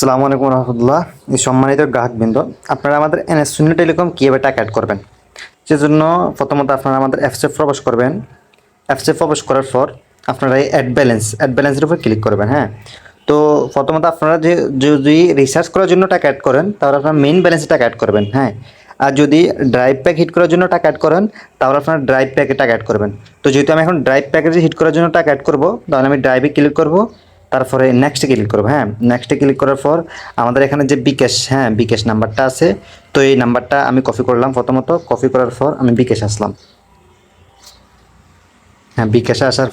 আসসালামু আলাইকুম রহমতুল্লাহ। এই সম্মানিত গ্রাহকবৃন্দ, আপনারা আমাদের এনএস শূন্য টেলিকম কীভাবে টাকা অ্যাড করবেন, সেজন্য প্রথমত আপনারা আমাদের অ্যাপসে প্রবেশ করবেন। অ্যাপসে প্রবেশ করার পর আপনারা এই অ্যাড ব্যালেন্সের উপর ক্লিক করবেন। হ্যাঁ, তো প্রথমত আপনারা যদি রিচার্জ করার জন্য টাকা অ্যাড করেন তাহলে আপনার মেইন ব্যালেন্সে টাকা অ্যাড করবেন। হ্যাঁ, আর যদি ড্রাইভ প্যাক হিট করার জন্য টাকা অ্যাড করেন তাহলে আপনারা ড্রাইভ প্যাকে টাকা অ্যাড করবেন। তো যেহেতু আমি এখন ড্রাইভ প্যাকেজে হিট করার জন্য টাকা অ্যাড করবো, তাহলে আমি ড্রাইভে ক্লিক করব, তারপরে নেক্সটে ক্লিক করবো। হ্যাঁ, নেক্সটে ক্লিক করার পর আমাদের এখানে যে বিকাশ, হ্যাঁ বিকাশ নাম্বারটা আছে, তো এই নাম্বারটা আমি কপি করলাম। প্রথমত কপি করার পর আমি বিকাশে আসলাম। হ্যাঁ, বিকাশে আসলাম।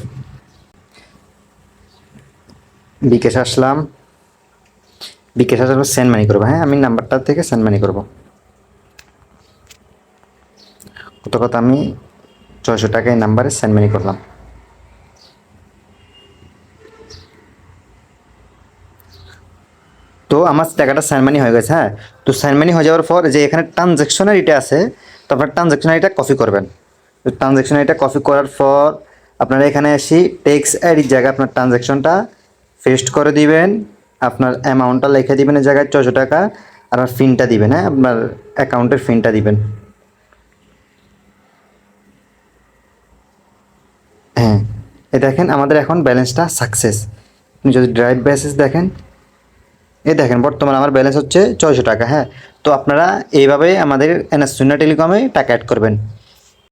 বিকাশ আসার পর সেন্ড মানি করবো। হ্যাঁ, আমি নাম্বারটা থেকে সেন্ড মানি করবো। কত কথা আমি 600 টাকা এই নাম্বারে সেন্ড মানি করলাম। তো আমার টাকাটা সেন্ড মানি হয়ে গেছে। হ্যাঁ, তো সেন্ড মানি হয়ে যাওয়ার পর যে এখানে ট্রানজ্যাকশনের এটা আছে, তো আপনার ট্রানজ্যাকশন আইডিটা কপি করবেন। তো ট্রানজ্যাকশন আইডিটা কপি করার পর আপনারা এখানে এসে টেক্সট আইডির জায়গায় আপনার ট্রানজ্যাকশনটা পেস্ট করে দিবেন। আপনার অ্যামাউন্টটা লিখে দিবেন এই জায়গায় 600 টাকা, আর আপনার ফিনটা দিবেন। হ্যাঁ, আপনার অ্যাকাউন্টের ফিনটা দিবেন। হ্যাঁ, এ দেখেন আমাদের এখন ব্যালেন্সটা সাকসেস। আপনি যদি ড্রাইভ ব্যালেন্স দেখেন, এই দেখেন বর্তমানে আমার ব্যালেন্স হচ্ছে 600 টাকা। হ্যাঁ, তো আপনারা এইভাবে আমাদের এনএস শূন্য টেলিকমে টাকা অ্যাড করবেন।